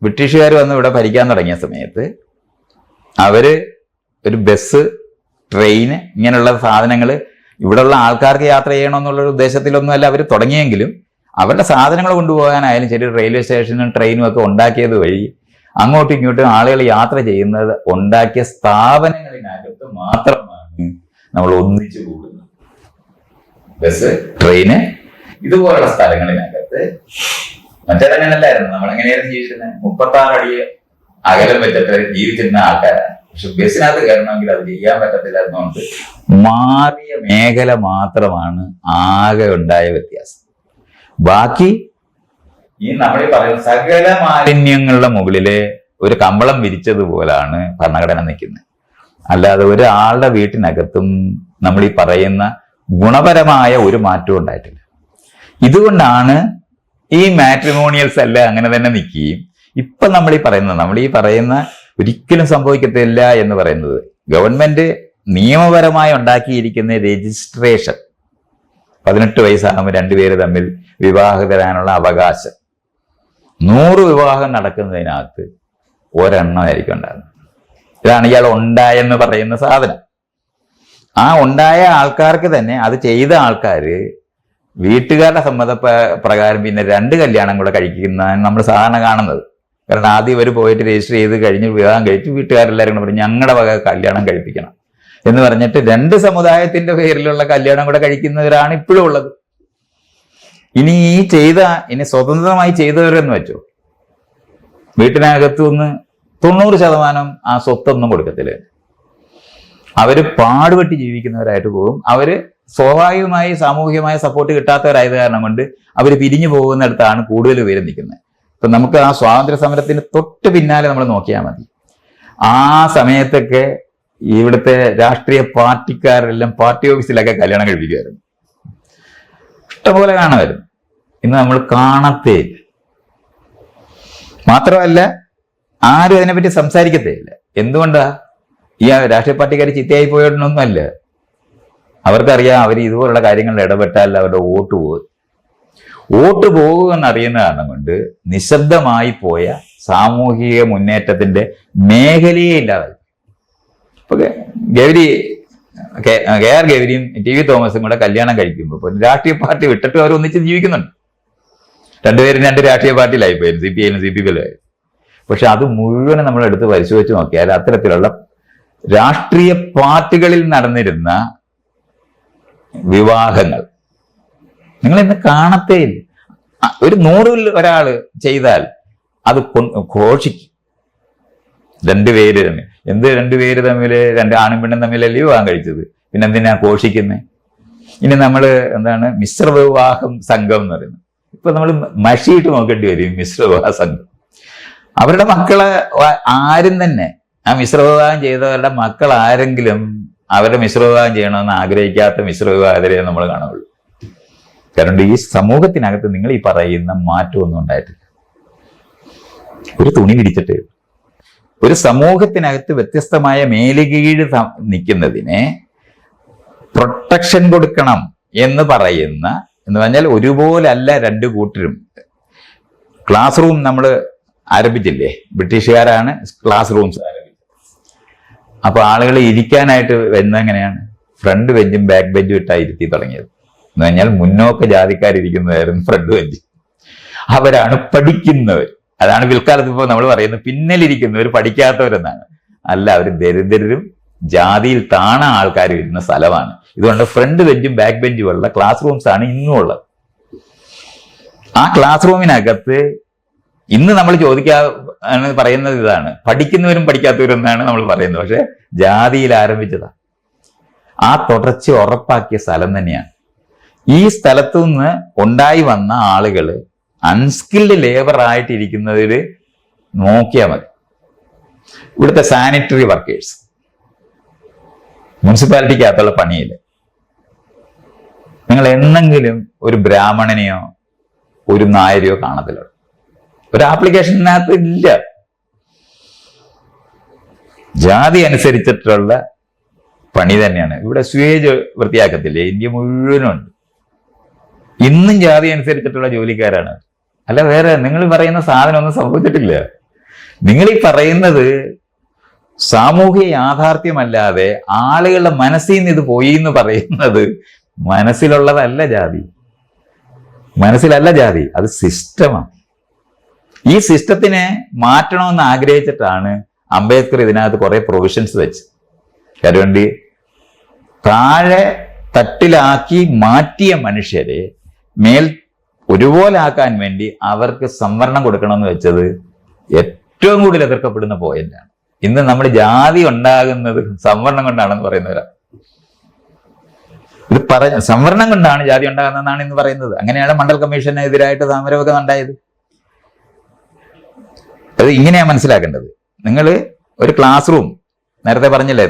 ബ്രിട്ടീഷുകാർ വന്ന് ഇവിടെ ഭരിക്കാൻ തുടങ്ങിയ സമയത്ത് അവര് ഒരു ബസ്, ട്രെയിന്, ഇങ്ങനെയുള്ള സാധനങ്ങൾ ഇവിടെയുള്ള ആൾക്കാർക്ക് യാത്ര ചെയ്യണമെന്നുള്ളൊരു ഉദ്ദേശത്തിലൊന്നുമല്ല അവർ തുടങ്ങിയെങ്കിലും അവരുടെ സാധനങ്ങൾ കൊണ്ടുപോകാനായാലും ശരി, റെയിൽവേ സ്റ്റേഷനും ട്രെയിനും ഒക്കെ ഉണ്ടാക്കിയത് വഴി അങ്ങോട്ടും ഇങ്ങോട്ടും ആളുകൾ യാത്ര ചെയ്യുന്നത് ഉണ്ടാക്കിയ സ്ഥാപനങ്ങളിനകത്ത് മാത്രമാണ് നമ്മൾ ഒന്നിച്ചു കൂടുന്നത്. ബസ്, ട്രെയിന്, ഇതുപോലുള്ള സ്ഥലങ്ങളിനകത്ത് മറ്റേതങ്ങനല്ലായിരുന്നു. നമ്മളെങ്ങനെയായിരുന്നു ജീവിച്ചിരുന്നത്? 36 അടി അകലം വെച്ചിട്ട് ജീവിച്ചിരുന്ന ആൾക്കാരാണ്. പക്ഷെ ബസ്സിനകത്ത് കയറണമെങ്കിൽ അത് ചെയ്യാൻ പറ്റത്തില്ലാത്തതുകൊണ്ട് മാറിയ മേഖല മാത്രമാണ് ആകെ ഉണ്ടായ വ്യത്യാസം. ബാക്കി ഈ നമ്മൾ പറയുന്ന സകല മാലിന്യങ്ങളുടെ മുകളില് ഒരു കമ്പളം വിരിച്ചതുപോലാണ് ഭരണഘടന നിൽക്കുന്നത്. അല്ലാതെ ഒരാളുടെ വീട്ടിനകത്തും നമ്മൾ ഈ പറയുന്ന ഗുണപരമായ ഒരു മാറ്റവും ഉണ്ടായിട്ടില്ല. ഇതുകൊണ്ടാണ് ഈ മാട്രിമോണിയൽസ് എല്ലാം അങ്ങനെ തന്നെ നിൽക്കുകയും ഇപ്പൊ നമ്മൾ ഈ പറയുന്ന ഒരിക്കലും സംഭവിക്കത്തില്ല എന്ന് പറയുന്നത് ഗവൺമെന്റ് നിയമപരമായി ഉണ്ടാക്കിയിരിക്കുന്ന രജിസ്ട്രേഷൻ 18 വയസ്സാകുമ്പോൾ രണ്ടുപേര് തമ്മിൽ വിവാഹിതരാനുള്ള അവകാശം. 100 വിവാഹം നടക്കുന്നതിനകത്ത് ഒരെണ്ണമായിരിക്കും ഉണ്ടാകുന്നത്. ഇതാണ് ഇയാൾ ഉണ്ടായെന്ന് പറയുന്ന സാധനം. ആ ഉണ്ടായ ആൾക്കാർക്ക് തന്നെ അത് ചെയ്ത ആൾക്കാര് വീട്ടുകാരുടെ സമ്മത പ്രകാരം പിന്നെ 2 കല്യാണം കൂടെ കഴിക്കുന്നതാണ് നമ്മൾ സാധാരണ കാണുന്നത്. കാരണം ആദ്യം ഇവർ പോയിട്ട് രജിസ്റ്റർ ചെയ്ത് കഴിഞ്ഞ് വിവാഹം കഴിച്ച് വീട്ടുകാരെല്ലാവരും കൂടെ പറഞ്ഞു ഞങ്ങളുടെ വക കല്യാണം കഴിപ്പിക്കണം എന്ന് പറഞ്ഞിട്ട് 2 സമുദായത്തിന്റെ പേരിലുള്ള കല്യാണം കൂടെ കഴിക്കുന്നവരാണ് ഇപ്പോഴും ഉള്ളത്. ഇനി സ്വതന്ത്രമായി ചെയ്തവരെന്ന് വെച്ചോ, വീട്ടിനകത്തുനിന്ന് 90% ആ സ്വത്തൊന്നും കൊടുക്കത്തില്ല. അവര് പാടുപെട്ടി ജീവിക്കുന്നവരായിട്ട് പോകും. അവര് സ്വാഭാവികമായി സാമൂഹികമായ സപ്പോർട്ട് കിട്ടാത്തവരായത് കാരണം കൊണ്ട് അവർ പിരിഞ്ഞു പോകുന്നിടത്താണ് കൂടുതൽ പേര് നിൽക്കുന്നത്. ഇപ്പൊ നമുക്ക് ആ സ്വാതന്ത്ര്യ സമരത്തിന് തൊട്ട് പിന്നാലെ നമ്മൾ നോക്കിയാൽ മതി. ആ സമയത്തൊക്കെ ഇവിടുത്തെ രാഷ്ട്രീയ പാർട്ടിക്കാരെല്ലാം പാർട്ടി ഓഫീസിലൊക്കെ കല്യാണം കഴിപ്പിക്കുമായിരുന്നു. ഇഷ്ടംപോലെ കാണുമായിരുന്നു. ഇന്ന് നമ്മൾ കാണത്തേയില്ല. മാത്രമല്ല ആരും അതിനെപ്പറ്റി സംസാരിക്കത്തേയില്ല. എന്തുകൊണ്ടാ? ഈ രാഷ്ട്രീയ പാർട്ടിക്കാർ ചിത്തയായി പോയോടൊന്നുമല്ല. അവർക്കറിയാം അവർ ഇതുപോലുള്ള കാര്യങ്ങളിൽ ഇടപെട്ടാൽ അവരുടെ വോട്ട് പോകുമെന്നറിയുന്ന കാരണം കൊണ്ട് നിശബ്ദമായി പോയ സാമൂഹിക മുന്നേറ്റത്തിന്റെ മേഖലയെ ഇല്ലാതായി. ഇപ്പൊ KR ഗൗരിയും TV തോമസും കൂടെ കല്യാണം കഴിക്കുമ്പോൾ രാഷ്ട്രീയ പാർട്ടി വിട്ടിട്ട് അവർ ഒന്നിച്ച് ജീവിക്കുന്നുണ്ട്. രണ്ടുപേരും 2 രാഷ്ട്രീയ പാർട്ടിയിലായിപ്പോയി, CPI CPP-യിലായി. പക്ഷെ അത് മുഴുവനും നമ്മൾ എടുത്ത് പരിശോധിച്ച് നോക്കിയാൽ അത്തരത്തിലുള്ള രാഷ്ട്രീയ പാർട്ടികളിൽ നടന്നിരുന്ന വിവാഹങ്ങൾ നിങ്ങൾ ഇന്ന് കാണത്തേയില്ല. ഒരു 100-ൽ ഒരാള് ചെയ്താൽ അത് ഘോഷിക്കും. 2 പേര് തമ്മിൽ എന്ത് 2 പേര് തമ്മിൽ 2 ആണും പെണ്ണും തമ്മിലല്ലേ വിവാഹം കഴിച്ചത്? പിന്നെ എന്തിനാ ഘോഷിക്കുന്നത്? ഇനി നമ്മൾ എന്താണ് മിശ്ര വിവാഹം സംഘം എന്ന് പറയുന്നത്. ഇപ്പൊ നമ്മൾ മഷിയിട്ട് നോക്കേണ്ടി വരും. മിശ്ര വിവാഹ സംഘം അവരുടെ മക്കളെ ആരും തന്നെ ആ മിശ്രവിവാഹം ചെയ്തവരുടെ മക്കൾ ആരെങ്കിലും അവരുടെ മിശ്രവിവാഹം ചെയ്യണമെന്ന് ആഗ്രഹിക്കാത്ത മിശ്രവിവാഹത്തിലേ നമ്മൾ കാണുള്ളൂ. കാരണം ഈ സമൂഹത്തിനകത്ത് നിങ്ങൾ ഈ പറയുന്ന മാറ്റമൊന്നും ഉണ്ടായിട്ടില്ല. ഒരു തുണി വിരിച്ചിട്ട് ഒരു സമൂഹത്തിനകത്ത് വ്യത്യസ്തമായ മേലുകീഴ് നിൽക്കുന്നതിനെ പ്രൊട്ടക്ഷൻ കൊടുക്കണം എന്ന് പറഞ്ഞാൽ ഒരുപോലല്ല 2 കൂട്ടരും. ക്ലാസ് റൂം നമ്മൾ ആരംഭിച്ചില്ലേ? ബ്രിട്ടീഷുകാരാണ് ക്ലാസ് റൂംസ് ആരംഭിച്ചത്. അപ്പൊ ആളുകൾ ഇരിക്കാനായിട്ട് എങ്ങനെയാണ് ഫ്രണ്ട് ബെഞ്ചും ബാക്ക് ബെഞ്ചും ഇട്ടാണ് ഇരുത്തി തുടങ്ങിയത്. എന്ന് പറഞ്ഞാൽ മുന്നോക്ക ജാതിക്കാരിരിക്കുന്നതായിരുന്നു ഫ്രണ്ട് ബെഞ്ച്. അവരാണ് പഠിക്കുന്നവർ. അതാണ് പിൽക്കാലത്ത് ഇപ്പോൾ നമ്മൾ പറയുന്നത് പിന്നിലിരിക്കുന്നവർ പഠിക്കാത്തവരെന്നാണ്. അല്ല, അവർ ദരിദ്രരും ജാതിയിൽ താണ ആൾക്കാർ വരുന്ന സ്ഥലമാണ്. ഇതുകൊണ്ട് ഫ്രണ്ട് ബെഞ്ചും ബാക്ക് ബെഞ്ചും ഉള്ള ക്ലാസ് റൂംസ് ആണ് ഇന്നും ഉള്ളത്. ആ ക്ലാസ് റൂമിനകത്ത് ഇന്ന് നമ്മൾ പറയുന്നത് ഇതാണ്, പഠിക്കുന്നവരും പഠിക്കാത്തവരും എന്നാണ് നമ്മൾ പറയുന്നത്. പക്ഷെ ജാതിയിൽ ആരംഭിച്ചതാണ്. ആ തുടർച്ച ഉറപ്പാക്കിയ സ്ഥലം തന്നെയാണ്. ഈ സ്ഥലത്തു നിന്ന് ഉണ്ടായി വന്ന ആളുകൾ അൺസ്കിൽഡ് ലേബർ ആയിട്ടിരിക്കുന്നതിൽ നോക്കിയാൽ മതി. ഇവിടുത്തെ സാനിറ്ററി വർക്കേഴ്സ് മുനിസിപ്പാലിറ്റിക്കകത്തുള്ള പണിയിൽ നിങ്ങൾ എന്നെങ്കിലും ഒരു ബ്രാഹ്മണനെയോ ഒരു നായരെയോ കാണത്തില്ല. ഒരു ആപ്ലിക്കേഷനകത്ത് ഇല്ല. ജാതി അനുസരിച്ചിട്ടുള്ള പണി തന്നെയാണ്. ഇവിടെ സ്വീജ് വൃത്തിയാക്കത്തില്ലേ? ഇന്ത്യ മുഴുവനുണ്ട്. ഇന്നും ജാതി അനുസരിച്ചിട്ടുള്ള ജോലിക്കാരാണ്. അല്ല വേറെ നിങ്ങൾ പറയുന്ന സാധനം ഒന്നും സംഭവിച്ചിട്ടില്ല. നിങ്ങൾ ഈ പറയുന്നത് സാമൂഹ്യ യാഥാർത്ഥ്യമല്ലാതെ ആളുകളുടെ മനസ്സിൽ നിന്ന് ഇത് പോയി എന്ന് പറയുന്നത് മനസ്സിലുള്ളതല്ല ജാതി, മനസ്സിലല്ല ജാതി, അത് സിസ്റ്റമാണ്. ഈ സിസ്റ്റത്തിനെ മാറ്റണമെന്ന് ആഗ്രഹിച്ചിട്ടാണ് അംബേദ്കർ ഇതിനകത്ത് കുറെ പ്രൊവിഷൻസ് വെച്ച്. അതുകൊണ്ട് താഴെ തട്ടിലാക്കി മാറ്റിയ മനുഷ്യരെ മേൽ ഒരുപോലെ ആക്കാൻ വേണ്ടി അവർക്ക് സംവരണം കൊടുക്കണമെന്ന് വെച്ചത് ഏറ്റവും കൂടുതൽ എതിർക്കപ്പെടുന്ന പോയിന്റാണ്. ഇന്ന് നമ്മൾ ജാതി ഉണ്ടാകുന്നത് സംവരണം കൊണ്ടാണെന്ന് പറയുന്നവരാ. ഇത് സംവരണം കൊണ്ടാണ് ജാതി ഉണ്ടാകുന്നതെന്നാണ് ഇന്ന് പറയുന്നത്. അങ്ങനെയാണ് മണ്ഡൽ കമ്മീഷനെതിരായിട്ട് സമരമൊക്കെ ഉണ്ടായത്. അത് ഇങ്ങനെയാ മനസ്സിലാക്കേണ്ടത്. നിങ്ങൾ ഒരു ക്ലാസ് റൂം, നേരത്തെ പറഞ്ഞില്ലേ,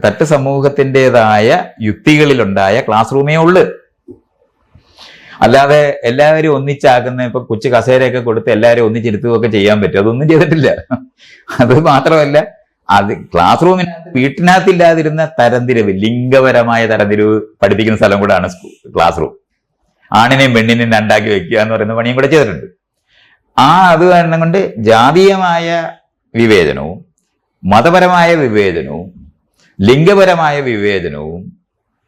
തട്ട് സമൂഹത്തിൻ്റെതായ യുക്തികളിലുണ്ടായ ക്ലാസ് റൂമേ ഉള്ളു. അല്ലാതെ എല്ലാവരും ഒന്നിച്ചാക്കുന്ന, ഇപ്പൊ കൊച്ചു കസേരയൊക്കെ കൊടുത്ത് എല്ലാവരും ഒന്നിച്ചിരുത്തുകയൊക്കെ ചെയ്യാൻ പറ്റും. അതൊന്നും ചെയ്തിട്ടില്ല. അത് മാത്രമല്ല, അത് ക്ലാസ് റൂമിനകത്ത് വീട്ടിനകത്തില്ലാതിരുന്ന തരംതിരിവ്, ലിംഗപരമായ തരംതിരിവ് പഠിപ്പിക്കുന്ന സ്ഥലം കൂടാണ് ക്ലാസ് റൂം. ആണിനെയും പെണ്ണിനെയും രണ്ടാക്കി വെക്കുക എന്ന് പറയുന്ന പണിയും കൂടെ ചെയ്തിട്ടുണ്ട്. അത് കാരണം കൊണ്ട് ജാതീയമായ വിവേചനവും മതപരമായ വിവേചനവും ലിംഗപരമായ വിവേചനവും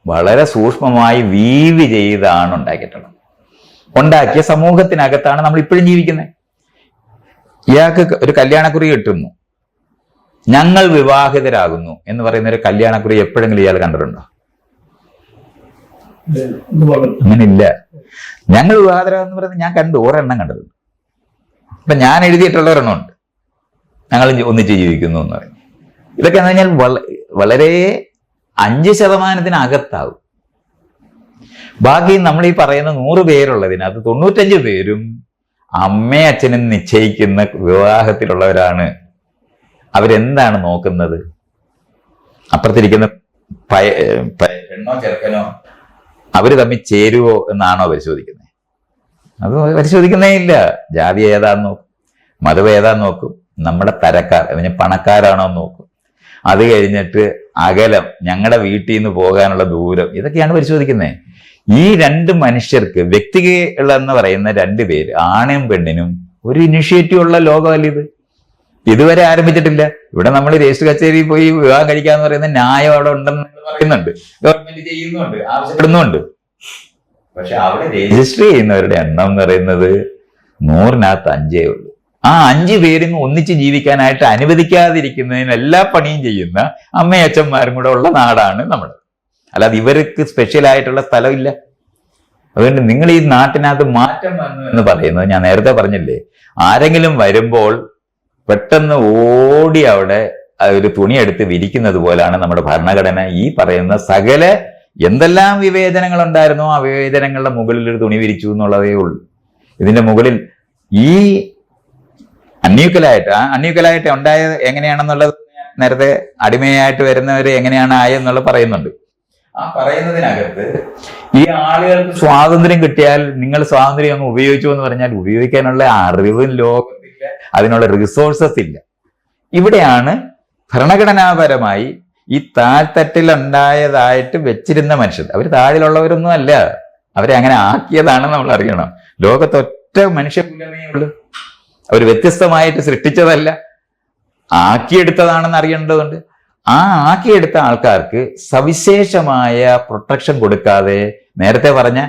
വളരെ സൂക്ഷ്മമായി വീതി ചെയ്താണ് ഉണ്ടാക്കിയിട്ടുള്ളത്. ഉണ്ടാക്കിയ സമൂഹത്തിനകത്താണ് നമ്മൾ ഇപ്പോഴും ജീവിക്കുന്നത്. ഇയാൾക്ക് ഒരു കല്യാണക്കുറി കിട്ടുന്നു, ഞങ്ങൾ വിവാഹിതരാകുന്നു എന്ന് പറയുന്ന ഒരു കല്യാണക്കുറി എപ്പോഴെങ്കിലും ഇയാൾ കണ്ടിട്ടുണ്ടോ? അങ്ങനെയില്ല. ഞങ്ങൾ വിവാഹിതരാകുന്ന പറയുന്നത് ഞാൻ കണ്ടു, ഒരെണ്ണം കണ്ടിട്ടുണ്ട്. അപ്പൊ ഞാൻ എഴുതിയിട്ടുള്ള ഒരെണ്ണമുണ്ട്, ഞങ്ങൾ ഒന്നിച്ച് ജീവിക്കുന്നു എന്ന് പറയും. ഇതൊക്കെ എന്ന് കഴിഞ്ഞാൽ വളരെ 5% ബാക്കി നമ്മൾ ഈ പറയുന്ന 100 പേരുള്ളതിനകത്ത് 95 പേരും അമ്മയും അച്ഛനും നിശ്ചയിക്കുന്ന വിവാഹത്തിലുള്ളവരാണ്. അവരെന്താണ് നോക്കുന്നത്? അപ്പുറത്തിരിക്കുന്ന പെണ്ണോ ചെറുക്കനോ അവര് തമ്മിൽ ചേരുവോ എന്നാണോ പരിശോധിക്കുന്നത്? അത് പരിശോധിക്കുന്നേ ഇല്ല. ജാതി ഏതാന്ന് നോക്കും, മതം ഏതാന്ന് നോക്കും, നമ്മുടെ തരക്കാർ പണക്കാരാണോ നോക്കും. അത് കഴിഞ്ഞിട്ട് അകലം, ഞങ്ങളുടെ വീട്ടിൽ നിന്ന് പോകാനുള്ള ദൂരം, ഇതൊക്കെയാണ് പരിശോധിക്കുന്നത്. ഈ 2 മനുഷ്യർക്ക്, വ്യക്തികളെന്ന് പറയുന്ന 2 പേര്, ആണും പെണ്ണിനും ഒരു ഇനിഷ്യേറ്റീവ് ഉള്ള ലോകമല്ല ഇത്. ഇതുവരെ ആരംഭിച്ചിട്ടില്ല. ഇവിടെ നമ്മൾ രജിസ്റ്റർ കച്ചേരിയിൽ പോയി വിവാഹം കഴിക്കാന്ന് പറയുന്ന ന്യായം അവിടെ ഉണ്ടെന്ന് പറയുന്നുണ്ട്, ഗവൺമെന്റ് ചെയ്യുന്നുണ്ട്, ആവശ്യപ്പെടുന്നുണ്ട്. പക്ഷെ അവിടെ രജിസ്റ്റർ ചെയ്യുന്നവരുടെ എണ്ണം എന്ന് പറയുന്നത് 100-നകത്ത് 5 ഉള്ളൂ. ആ 5 പേരും ഒന്നിച്ച് ജീവിക്കാനായിട്ട് അനുവദിക്കാതിരിക്കുന്നതിന് എല്ലാ പണിയും ചെയ്യുന്ന അമ്മയും അച്ഛന്മാരും കൂടെ ഉള്ള നാടാണ് നമ്മൾ. അല്ലാതെ ഇവർക്ക് സ്പെഷ്യലായിട്ടുള്ള സ്ഥലമില്ല. അതുകൊണ്ട് നിങ്ങൾ ഈ നാട്ടിനകത്ത് മാറ്റം വന്നു എന്ന് പറയുന്നത്, ഞാൻ നേരത്തെ പറഞ്ഞില്ലേ, ആരെങ്കിലും വരുമ്പോൾ പെട്ടെന്ന് ഓടി അവിടെ ഒരു തുണിയെടുത്ത് വിരിക്കുന്നത് പോലാണ് നമ്മുടെ ഭരണഘടന ഈ പറയുന്ന സകല എന്തെല്ലാം വിവേചനങ്ങൾ ഉണ്ടായിരുന്നോ ആ വിവേചനങ്ങളുടെ മുകളിൽ ഒരു തുണി വിരിച്ചു എന്നുള്ളതേ ഉള്ളൂ. ഇതിന്റെ മുകളിൽ ഈ അൺഈക്വലായിട്ട് ഉണ്ടായത് എങ്ങനെയാണെന്നുള്ളത് നേരത്തെ അടിമയായിട്ട് വരുന്നവര് എങ്ങനെയാണ് ആയെന്നുള്ളത് പറയുന്നുണ്ട്. ആ പറയുന്നതിനകത്ത് ഈ ആളുകൾക്ക് സ്വാതന്ത്ര്യം കിട്ടിയാൽ നിങ്ങൾ സ്വാതന്ത്ര്യം അങ്ങ് ഉപയോഗിച്ചു എന്ന് പറഞ്ഞാൽ ഉപയോഗിക്കാനുള്ള അറിവും ലോകത്തില്ല, അതിനുള്ള റിസോഴ്സസ് ഇല്ല. ഇവിടെയാണ് ഭരണഘടനാപരമായി ഈ താഴ്ത്തട്ടിലുണ്ടായതായിട്ട് വെച്ചിരുന്ന മനുഷ്യർ, അവർ താഴിലുള്ളവരൊന്നും അല്ല, അവരെ അങ്ങനെ ആക്കിയതാണ് നമ്മൾ അറിയണം. ലോകത്തൊറ്റ മനുഷ്യകുലമേ ഉള്ളൂ, അവർ വ്യത്യസ്തമായിട്ട് സൃഷ്ടിച്ചതല്ല, ആക്കിയെടുത്തതാണെന്ന് അറിയേണ്ടതുണ്ട്. ആ ആക്കിയെടുത്ത ആൾക്കാർക്ക് സവിശേഷമായ പ്രൊട്ടക്ഷൻ കൊടുക്കാതെ, നേരത്തെ പറഞ്ഞ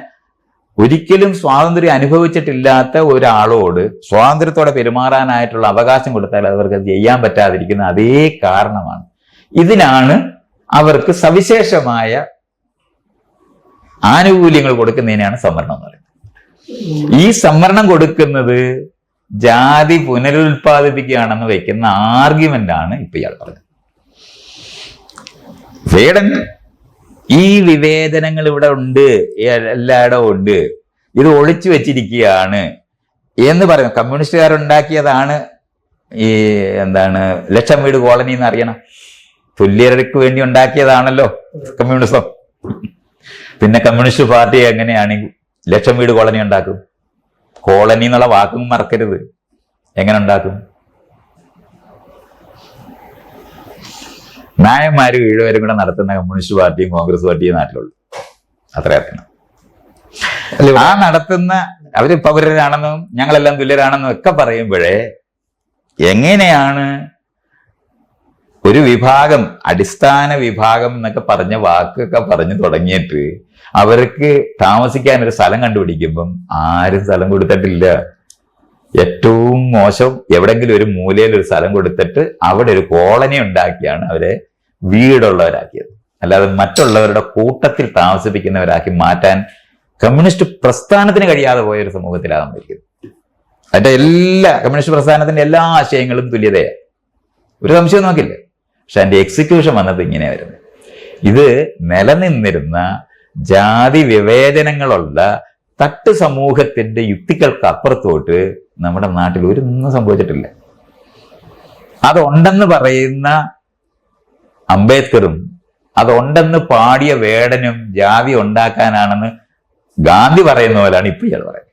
ഒരിക്കലും സ്വാതന്ത്ര്യം അനുഭവിച്ചിട്ടില്ലാത്ത ഒരാളോട് സ്വാതന്ത്ര്യത്തോടെ പെരുമാറാനായിട്ടുള്ള അവകാശം കൊടുത്താൽ അവർക്ക് ചെയ്യാൻ പറ്റാതിരിക്കുന്ന അതേ കാരണമാണ്. ഇതിനാണ് അവർക്ക് സവിശേഷമായ ആനുകൂല്യങ്ങൾ കൊടുക്കുന്നതിനാണ് സംവരണം എന്ന് പറയുന്നത്. ഈ സംവരണം കൊടുക്കുന്നത് ജാതി പുനരുൽപാദിപ്പിക്കുകയാണെന്ന് വയ്ക്കുന്ന ആർഗ്യുമെന്റ് ആണ് ഇപ്പൊ ഇയാൾ പറഞ്ഞത്. വേടൻ ഈ വിവേചനങ്ങൾ ഇവിടെ ഉണ്ട്, എല്ലായിടവും ഉണ്ട്, ഇത് ഒളിച്ചു വെച്ചിരിക്കുകയാണ് എന്ന് പറയും. കമ്മ്യൂണിസ്റ്റുകാരുണ്ടാക്കിയതാണ് ഈ ലക്ഷം വീട് കോളനി എന്ന് അറിയണം. തുല്യർക്ക് വേണ്ടി ഉണ്ടാക്കിയതാണല്ലോ കമ്മ്യൂണിസം. പിന്നെ കമ്മ്യൂണിസ്റ്റ് പാർട്ടി എങ്ങനെയാണ് ലക്ഷം വീട് കോളനി ഉണ്ടാക്കും? കോളനി എന്നുള്ള വാക്കും മറക്കരുത്. എങ്ങനെ ഉണ്ടാക്കും? നായന്മാരും ഈഴവരും കൂടെ നടത്തുന്ന കമ്മ്യൂണിസ്റ്റ് പാർട്ടിയും കോൺഗ്രസ് പാർട്ടിയും നാട്ടിലുള്ളൂ, അത്ര അറിയണം. ആ നടത്തുന്ന അവര് പൗരരാണെന്നും ഞങ്ങളെല്ലാം തുല്യരാണെന്നും ഒക്കെ പറയുമ്പോഴേ എങ്ങനെയാണ് ഒരു വിഭാഗം, അടിസ്ഥാന വിഭാഗം എന്നൊക്കെ പറഞ്ഞ വാക്കൊക്കെ പറഞ്ഞു തുടങ്ങിയിട്ട് അവർക്ക് താമസിക്കാൻ ഒരു സ്ഥലം കണ്ടുപിടിക്കുമ്പം ആരും സ്ഥലം കൊടുത്തിട്ടില്ല. ഏറ്റവും മോശം എവിടെങ്കിലും ഒരു മൂലയിൽ ഒരു സ്ഥലം കൊടുത്തിട്ട് അവിടെ ഒരു കോളനി ഉണ്ടാക്കിയാണ് അവരെ വീടുള്ളവരാക്കിയത്. അല്ലാതെ മറ്റുള്ളവരുടെ കൂട്ടത്തിൽ താമസിപ്പിക്കുന്നവരാക്കി മാറ്റാൻ കമ്മ്യൂണിസ്റ്റ് പ്രസ്ഥാനത്തിന് കഴിയാതെ പോയ ഒരു സമൂഹത്തിലാണ് നമ്മളിരിക്കുന്നത്. അതിന്റെ കമ്മ്യൂണിസ്റ്റ് പ്രസ്ഥാനത്തിന്റെ എല്ലാ ആശയങ്ങളും തുല്യതയാണ്, ഒരു സംശയം നോക്കില്ല. പക്ഷെ അതിന്റെ എക്സിക്യൂഷൻ വന്നത് ഇങ്ങനെ വരുന്നത്. ഇത് നിലനിന്നിരുന്ന ജാതി വിവേചനങ്ങളുള്ള തട്ട് സമൂഹത്തിന്റെ യുക്തികൾക്ക് അപ്പുറത്തോട്ട് നമ്മുടെ നാട്ടിൽ ഒന്നും സംഭവിച്ചിട്ടില്ല. അതുണ്ടെന്ന് പറയുന്ന അംബേദ്കറും അതുണ്ടെന്ന് പാടിയ വേടനും ജാതി ഉണ്ടാക്കാനാണെന്ന് ഗാന്ധി പറയുന്ന പോലാണ് ഇപ്പൊ ഇയാൾ പറയുന്നത്.